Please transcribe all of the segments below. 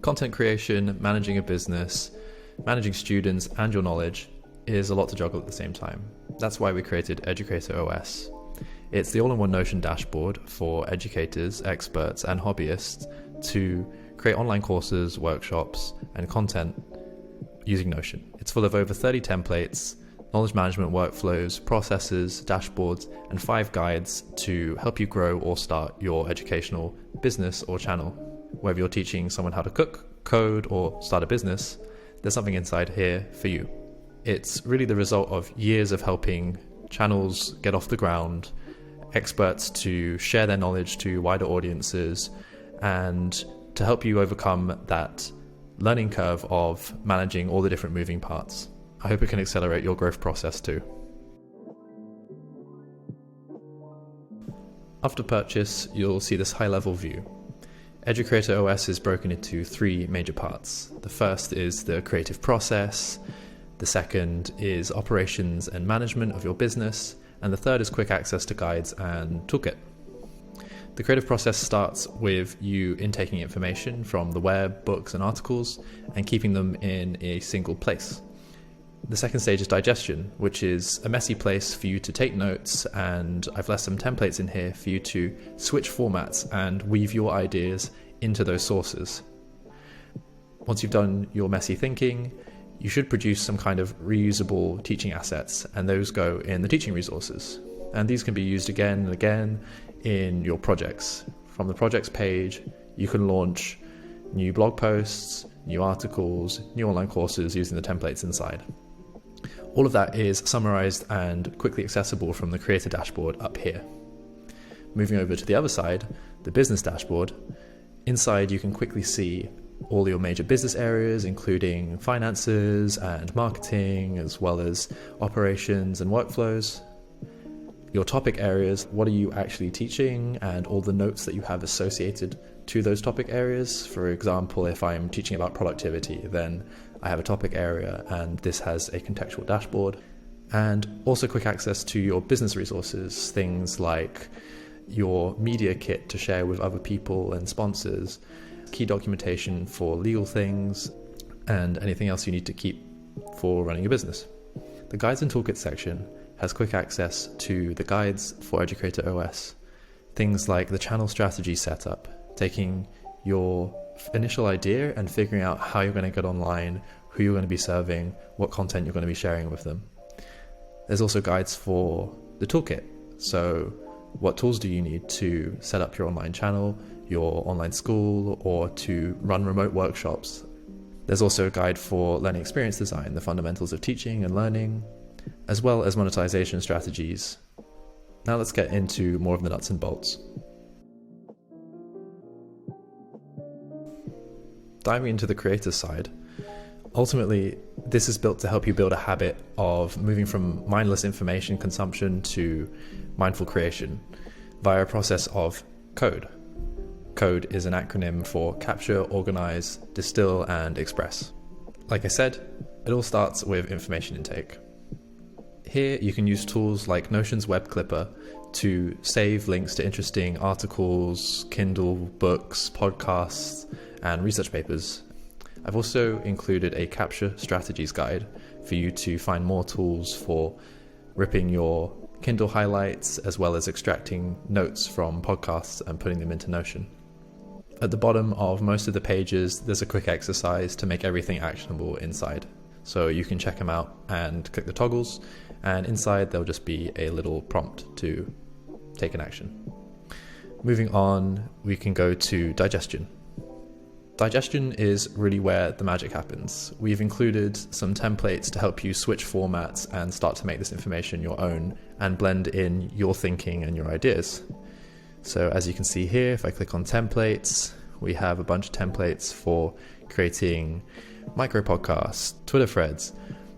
Content creation, managing a business, managing students, and your knowledge is a lot to juggle at the same time. That's why we created Edu-creator OS. It's the all-in-one Notion dashboard for educators, experts, and hobbyists to create online courses, workshops, and content using Notion. It's full of over 30 templates, knowledge management workflows, processes, dashboards, and 5 guides to help you grow or start your educational business or channel. Whether you're teaching someone how to cook, code, or start a business, there's something inside here for you. It's really the result of years of helping channels get off the ground, experts to share their knowledge to wider audiences, and to help you overcome that learning curve of managing all the different moving parts. I hope it can accelerate your growth process too. After purchase, you'll see this high-level view. Edu-creator OS is broken into 3 major parts. The first is the creative process, the second is operations and management of your business, and the third is quick access to guides and toolkit. The creative process starts with you intaking information from the web, books, and articles, and keeping them in a single place. The second stage is digestion, which is a messy place for you to take notes, and I've left some templates in here for you to switch formats and weave your ideas into those sources. Once you've done your messy thinking, you should produce some kind of reusable teaching assets, and those go in the teaching resources. And these can be used again and again in your projects. From the projects page, you can launch new blog posts, new articles, new online courses using the templates inside. All of that is summarized and quickly accessible from the creator dashboard up here. Moving over to the other side, the business dashboard, inside you can quickly see all your major business areas, including finances and marketing, as well as operations and workflows. Your topic areas, what are you actually teaching, and all the notes that you have associated to those topic areas. For example, if I'm teaching about productivity, then I have a topic area and this has a contextual dashboard. And also quick access to your business resources, things like your media kit to share with other people and sponsors, key documentation for legal things, and anything else you need to keep for running a business. The guides and toolkit section has quick access to the guides for Edu-creator OS, things like the channel strategy setup, taking your initial idea and figuring out how you're going to get online, who you're going to be serving, what content you're going to be sharing with them. There's also guides for the toolkit. So what tools do you need to set up your online channel, your online school, or to run remote workshops? There's also a guide for learning experience design, the fundamentals of teaching and learning, as well as monetization strategies. Now let's get into more of the nuts and bolts. Diving into the creator side, ultimately, this is built to help you build a habit of moving from mindless information consumption to mindful creation via a process of code. Code is an acronym for capture, organize, distill, and express. Like I said, it all starts with information intake. Here you can use tools like Notion's Web Clipper to save links to interesting articles, Kindle books, podcasts, and research papers. I've also included a capture strategies guide for you to find more tools for ripping your Kindle highlights, as well as extracting notes from podcasts and putting them into Notion. At the bottom of most of the pages, there's a quick exercise to make everything actionable inside. So you can check them out and click the toggles, and inside there'll just be a little prompt to take an action. Moving on, we can go to digestion. Digestion is really where the magic happens. We've included some templates to help you switch formats and start to make this information your own and blend in your thinking and your ideas. So as you can see here, if I click on templates, we have a bunch of templates for creating micro podcasts, Twitter threads,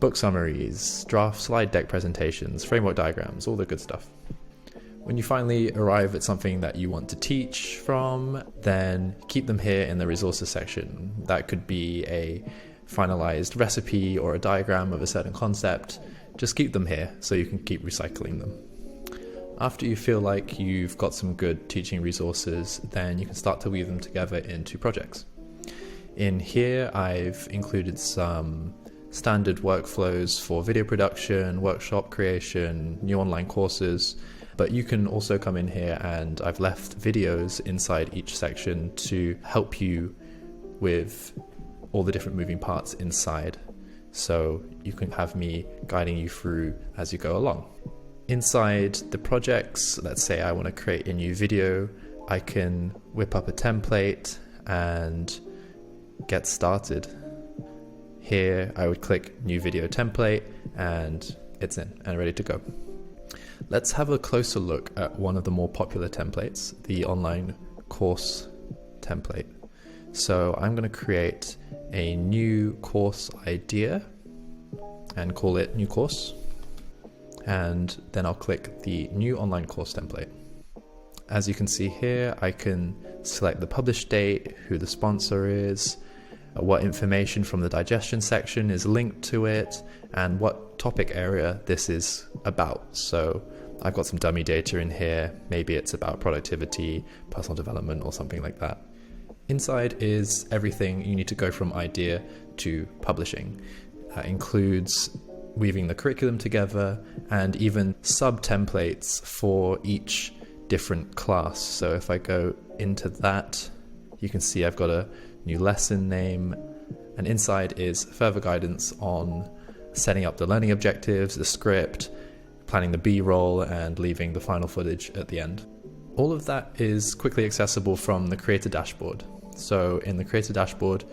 book summaries, draft slide deck presentations, framework diagrams, all the good stuff. When you finally arrive at something that you want to teach from, then keep them here in the resources section. That could be a finalized recipe or a diagram of a certain concept. Just keep them here so you can keep recycling them. After you feel like you've got some good teaching resources, then you can start to weave them together into projects. In here, I've included some standard workflows for video production, workshop creation, new online courses, but you can also come in here and I've left videos inside each section to help you with all the different moving parts inside. So you can have me guiding you through as you go along. Inside the projects, let's say I want to create a new video, I can whip up a template and get started. Here I would click new video template and it's in and ready to go. Let's have a closer look at one of the more popular templates, the online course template. So I'm going to create a new course idea and call it new course. And then I'll click the new online course template. As you can see here, I can select the publish date, who the sponsor is, what information from the digestion section is linked to it, and what topic area this is about. So I've got some dummy data in here. Maybe it's about productivity, personal development, or something like that. Inside is everything you need to go from idea to publishing. That includes weaving the curriculum together and even sub-templates for each different class. So if I go into that, you can see I've got a new lesson name, and inside is further guidance on setting up the learning objectives, the script, planning the B-roll, and leaving the final footage at the end. All of that is quickly accessible from the Creator dashboard. So in the Creator dashboard,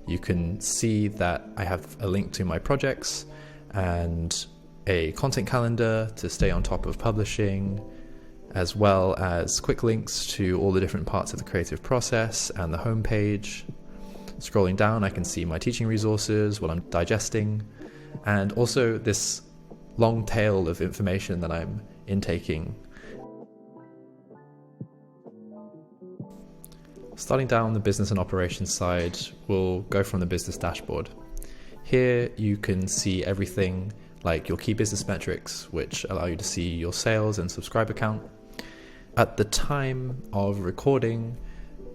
you can see that I have a link to my projects and a content calendar to stay on top of publishing, as well as quick links to all the different parts of the creative process and the homepage. Scrolling down, I can see my teaching resources, what I'm digesting, and also this long tail of information that I'm intaking. Starting down the business and operations side, we'll go from the business dashboard. Here you can see everything like your key business metrics, which allow you to see your sales and subscriber count. At the time of recording,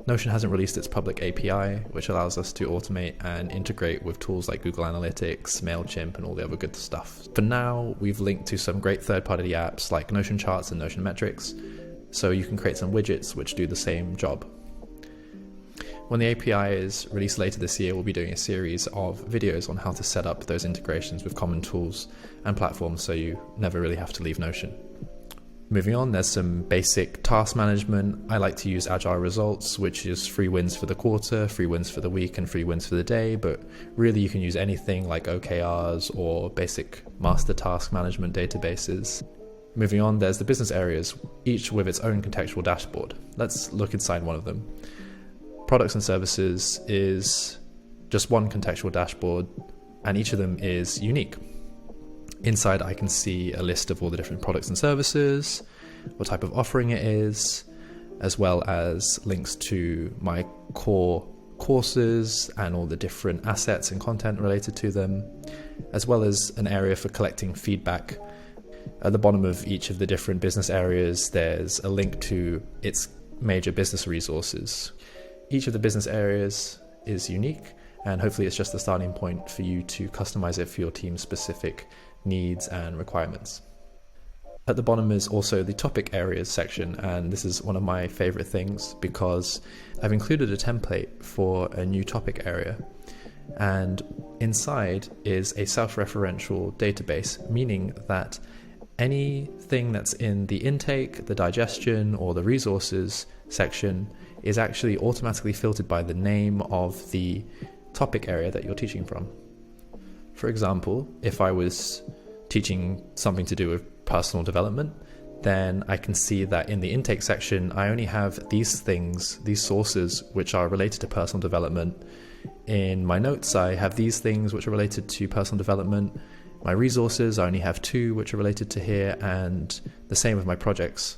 Notion hasn't released its public API, which allows us to automate and integrate with tools like Google Analytics, MailChimp, and all the other good stuff. For now, we've linked to some great third-party apps like Notion Charts and Notion Metrics, so you can create some widgets which do the same job. When the API is released later this year, we'll be doing a series of videos on how to set up those integrations with common tools and platforms so you never really have to leave Notion. Moving on, there's some basic task management. I like to use Agile Results, which is 3 wins for the quarter, 3 wins for the week, and 3 wins for the day, but really you can use anything like OKRs or basic master task management databases. Moving on, there's the business areas, each with its own contextual dashboard. Let's look inside one of them. Products and services is just one contextual dashboard, and each of them is unique. Inside, I can see a list of all the different products and services, what type of offering it is, as well as links to my core courses and all the different assets and content related to them, as well as an area for collecting feedback. At the bottom of each of the different business areas, there's a link to its major business resources. Each of the business areas is unique, and hopefully it's just the starting point for you to customize it for your team's specific needs and requirements. At the bottom is also the topic areas section, and this is one of my favorite things because I've included a template for a new topic area, and inside is a self-referential database, meaning that anything that's in the intake, the digestion, or the resources section is actually automatically filtered by the name of the topic area that you're teaching from. For example, if I was teaching something to do with personal development, then I can see that in the intake section, I only have these things, these sources, which are related to personal development. In my notes, I have these things which are related to personal development. My resources, I only have 2 which are related to here, and the same with my projects.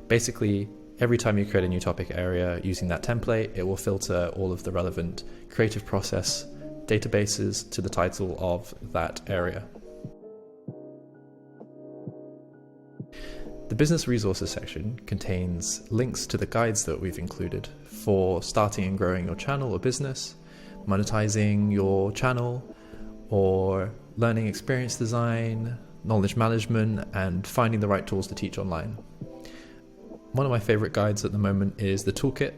Basically, every time you create a new topic area using that template, it will filter all of the relevant creative process databases to the title of that area. The business resources section contains links to the guides that we've included for starting and growing your channel or business, monetizing your channel, or learning experience design, knowledge management, and finding the right tools to teach online. One of my favorite guides at the moment is the toolkit,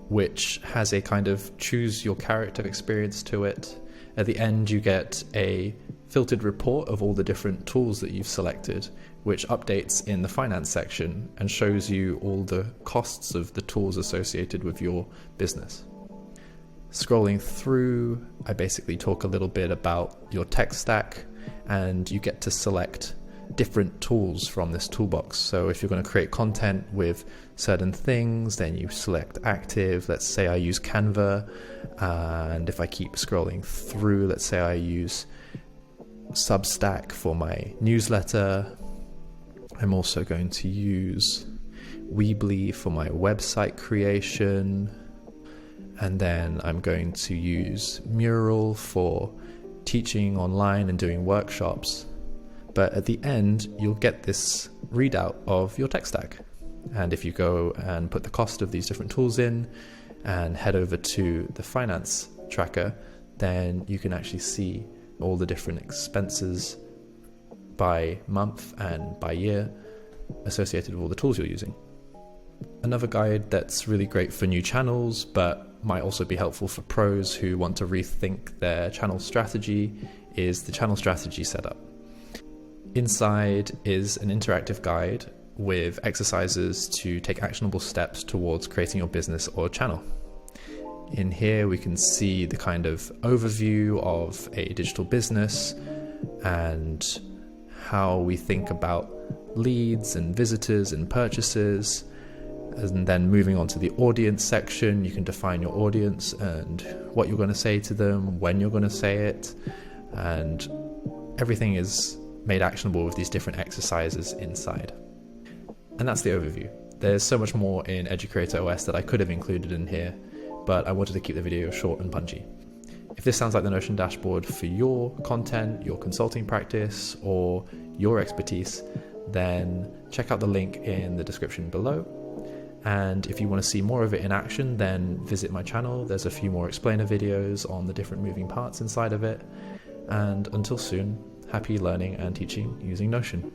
which has a kind of choose your character experience to it. At the end, you get a filtered report of all the different tools that you've selected, which updates in the finance section and shows you all the costs of the tools associated with your business. Scrolling through, I basically talk a little bit about your tech stack, and you get to select different tools from this toolbox. So if you're going to create content with certain things, then you select active. Let's say I use Canva, and if I keep scrolling through, let's say I use Substack for my newsletter. I'm also going to use Weebly for my website creation, and then I'm going to use Mural for teaching online and doing workshops. But at the end, you'll get this readout of your tech stack. And if you go and put the cost of these different tools in and head over to the finance tracker, then you can actually see all the different expenses by month and by year associated with all the tools you're using. Another guide that's really great for new channels, but might also be helpful for pros who want to rethink their channel strategy, is the channel strategy setup. Inside is an interactive guide with exercises to take actionable steps towards creating your business or channel. In here, we can see the kind of overview of a digital business and how we think about leads and visitors and purchases. And then moving on to the audience section, you can define your audience and what you're going to say to them, when you're going to say it, and everything is made actionable with these different exercises inside. And that's the overview. There's so much more in Edu-creator OS that I could have included in here, but I wanted to keep the video short and punchy. If this sounds like the Notion dashboard for your content, your consulting practice, or your expertise, then check out the link in the description below. And if you want to see more of it in action, then visit my channel. There's a few more explainer videos on the different moving parts inside of it. And until soon, happy learning and teaching using Notion.